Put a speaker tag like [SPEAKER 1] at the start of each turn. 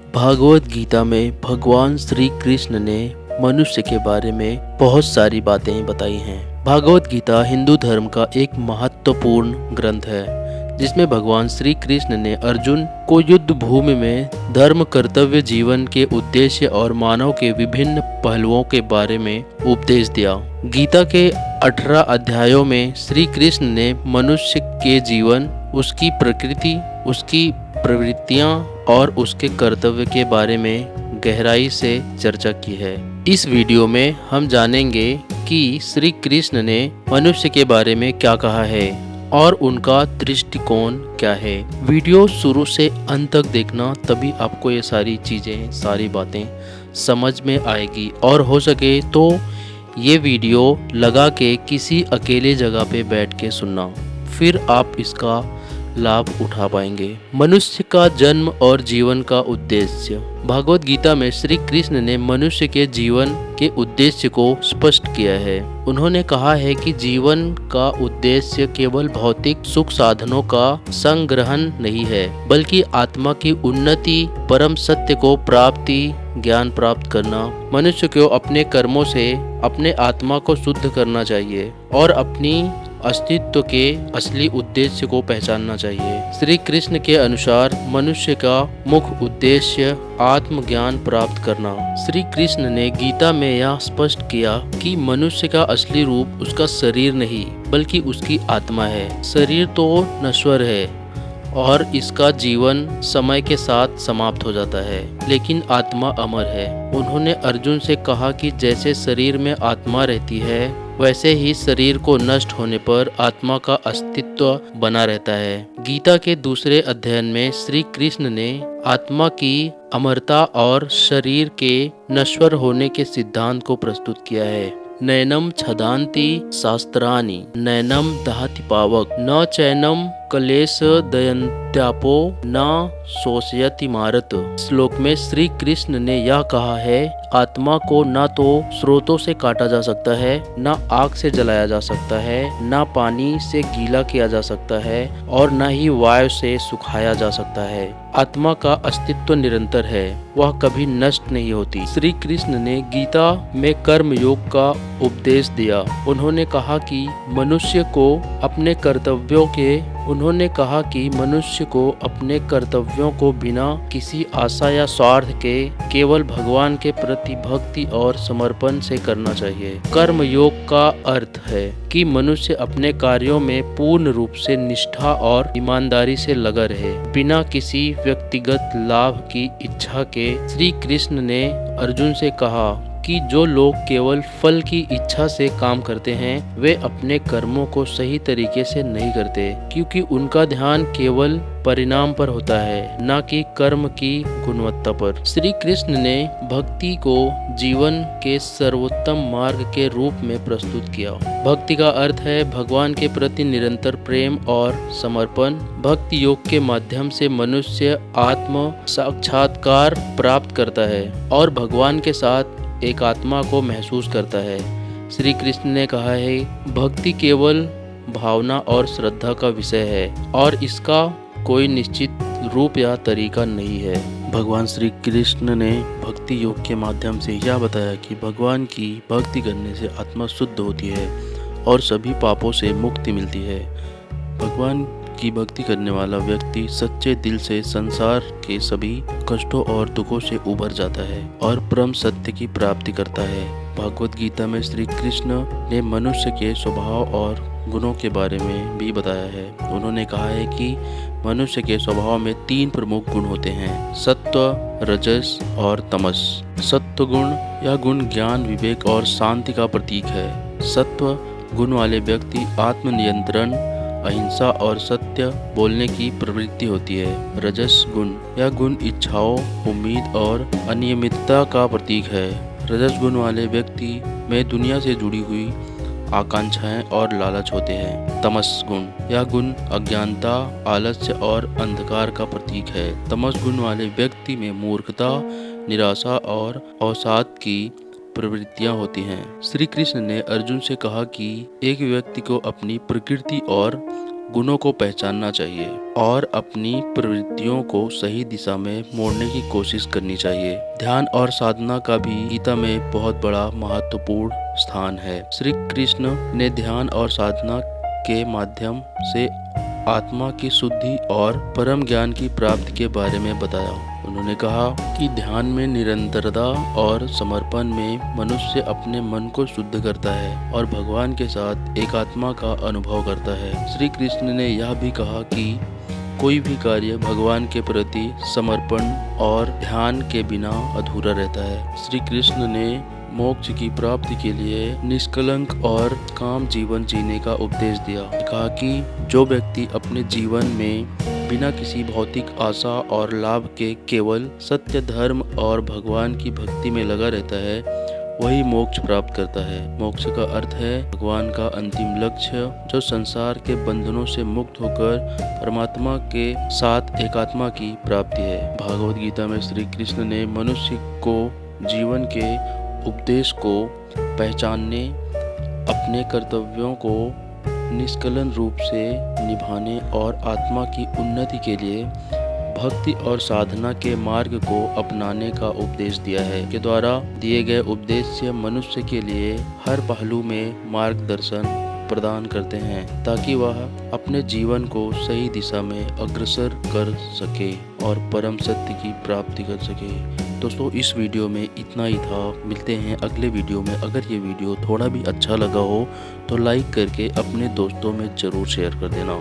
[SPEAKER 1] भागवत गीता में भगवान श्री कृष्ण ने मनुष्य के बारे में बहुत सारी बातें बताई हैं। भागवत गीता हिंदू धर्म का एक महत्वपूर्ण ग्रंथ है, जिसमें भगवान श्री कृष्ण ने अर्जुन को युद्ध भूमि में धर्म, कर्तव्य, जीवन के उद्देश्य और मानव के विभिन्न पहलुओं के बारे में उपदेश दिया। गीता के 18 अध्यायों में श्री कृष्ण ने मनुष्य के जीवन, उसकी प्रकृति, उसकी प्रवृत्तियां और उसके कर्तव्य के बारे में गहराई से चर्चा की है। इस वीडियो में हम जानेंगे कि श्री कृष्ण ने मनुष्य के बारे में क्या कहा है और उनका दृष्टिकोण क्या है। वीडियो शुरू से अंत तक देखना, तभी आपको ये सारी चीज़ें, सारी बातें समझ में आएगी। और हो सके तो ये वीडियो लगा के किसी अकेले जगह पे बैठ के सुनना, फिर आप इसका लाभ उठा पाएंगे। मनुष्य का जन्म और जीवन का उद्देश्य। भागवत गीता में श्री कृष्ण ने मनुष्य के जीवन के उद्देश्य को स्पष्ट किया है। उन्होंने कहा है कि जीवन का उद्देश्य केवल भौतिक सुख साधनों का संग्रहण नहीं है, बल्कि आत्मा की उन्नति, परम सत्य को प्राप्ति, ज्ञान प्राप्त करना। मनुष्य को अपने कर्मों से अपने आत्मा को शुद्ध करना चाहिए और अपनी अस्तित्व के असली उद्देश्य को पहचानना चाहिए। श्री कृष्ण के अनुसार मनुष्य का मुख्य उद्देश्य आत्मज्ञान प्राप्त करना। श्री कृष्ण ने गीता में यह स्पष्ट किया कि मनुष्य का असली रूप उसका शरीर नहीं, बल्कि उसकी आत्मा है। शरीर तो नश्वर है और इसका जीवन समय के साथ समाप्त हो जाता है, लेकिन आत्मा अमर है। उन्होंने अर्जुन से कहा कि जैसे शरीर में आत्मा रहती है, वैसे ही शरीर को नष्ट होने पर आत्मा का अस्तित्व बना रहता है। गीता के दूसरे अध्ययन में श्री कृष्ण ने आत्मा की अमरता और शरीर के नश्वर होने के सिद्धांत को प्रस्तुत किया है। नैनम छदांति शास्त्राणि, नैनम दहति पावक, न चैनम कलेश दयन्त्यापो, न शोषयति मारत। श्लोक में श्री कृष्ण ने यह कहा है, आत्मा को न तो स्रोतों से काटा जा सकता है, न आग से जलाया जा सकता है, न पानी से गीला किया जा सकता है और न ही वायु से सुखाया जा सकता है। आत्मा का अस्तित्व निरंतर है, वह कभी नष्ट नहीं होती। श्री कृष्ण ने गीता में कर्म योग का उपदेश दिया। उन्होंने कहा कि मनुष्य को अपने कर्तव्यों को बिना किसी आशा या स्वार्थ के केवल भगवान के प्रति भक्ति और समर्पण से करना चाहिए। कर्म योग का अर्थ है कि मनुष्य अपने कार्यों में पूर्ण रूप से निष्ठा और ईमानदारी से लगा रहे, बिना किसी व्यक्तिगत लाभ की इच्छा के। श्री कृष्ण ने अर्जुन से कहा कि जो लोग केवल फल की इच्छा से काम करते हैं, वे अपने कर्मों को सही तरीके से नहीं करते, क्योंकि उनका ध्यान केवल परिणाम पर होता है, न कि कर्म की गुणवत्ता पर। श्री कृष्ण ने भक्ति को जीवन के सर्वोत्तम मार्ग के रूप में प्रस्तुत किया। भक्ति का अर्थ है भगवान के प्रति निरंतर प्रेम और समर्पण। भक्ति योग के माध्यम से मनुष्य आत्म साक्षात्कार प्राप्त करता है और भगवान के साथ एक आत्मा को महसूस करता है। श्री कृष्ण ने कहा है, भक्ति केवल भावना और श्रद्धा का विषय है और इसका कोई निश्चित रूप या तरीका नहीं है। भगवान श्री कृष्ण ने भक्ति योग के माध्यम से यह बताया कि भगवान की भक्ति करने से आत्मा शुद्ध होती है और सभी पापों से मुक्ति मिलती है। भगवान की भक्ति करने वाला व्यक्ति सच्चे दिल से संसार के सभी कष्टों और दुखों से उबर जाता है और परम सत्य की प्राप्ति करता है। भागवत गीता में श्री कृष्ण ने मनुष्य के स्वभाव और गुणों के बारे में भी बताया है। उन्होंने कहा है कि मनुष्य के स्वभाव में 3 प्रमुख गुण होते हैं, सत्व, रजस और तमस। सत्व गुण, यह गुण ज्ञान, विवेक और शांति का प्रतीक है। सत्व गुण वाले व्यक्ति आत्मनियंत्रण, अहिंसा और सत्य बोलने की प्रवृत्ति होती है। रजस गुण, यह गुण इच्छाओं, उम्मीद और अनियमितता का प्रतीक है। रजस गुण वाले व्यक्ति में दुनिया से जुड़ी हुई आकांक्षाएं और लालच होते हैं। तमस गुण, यह गुण अज्ञानता, आलस्य और अंधकार का प्रतीक है। तमस गुण वाले व्यक्ति में मूर्खता, निराशा और अवसाद की प्रवृत्तियां होती हैं। श्री कृष्ण ने अर्जुन से कहा कि एक व्यक्ति को अपनी प्रकृति और गुणों को पहचानना चाहिए और अपनी प्रवृत्तियों को सही दिशा में मोड़ने की कोशिश करनी चाहिए। ध्यान और साधना का भी गीता में बहुत बड़ा महत्वपूर्ण स्थान है। श्री कृष्ण ने ध्यान और साधना के माध्यम से आत्मा की शुद्धि और परम ज्ञान की प्राप्ति के बारे में बताया। उन्होंने कहा कि ध्यान में निरंतरता और समर्पण में मनुष्य अपने मन को शुद्ध करता है और भगवान के साथ एकात्मा का अनुभव करता है। श्री कृष्ण ने यह भी कहा कि कोई भी कार्य भगवान के प्रति समर्पण और ध्यान के बिना अधूरा रहता है। श्री कृष्ण ने मोक्ष की प्राप्ति के लिए निष्कलंक और काम जीवन जीने का उपदेश दिया। कहा कि जो व्यक्ति अपने जीवन में बिना किसी भौतिक आशा और लाभ के केवल सत्य, धर्म और भगवान की भक्ति में लगा रहता है, वही मोक्ष प्राप्त करता है। मोक्ष का अर्थ है भगवान का अंतिम लक्ष्य, जो संसार के बंधनों से मुक्त होकर परमात्मा के साथ एकात्मा की प्राप्ति है। भागवत गीता में श्री कृष्ण ने मनुष्य को जीवन के उपदेश को पहचानने, अपने कर्तव्यों को निष्कलन रूप से निभाने और आत्मा की उन्नति के लिए भक्ति और साधना के मार्ग को अपनाने का उपदेश दिया है। के द्वारा दिए गए उपदेश से मनुष्य के लिए हर पहलू में मार्गदर्शन प्रदान करते हैं ताकि वह अपने जीवन को सही दिशा में अग्रसर कर सके और परम सत्य की प्राप्ति कर सके। दोस्तों, इस वीडियो में इतना ही था। मिलते हैं अगले वीडियो में। अगर ये वीडियो थोड़ा भी अच्छा लगा हो तो लाइक करके अपने दोस्तों में ज़रूर शेयर कर देना।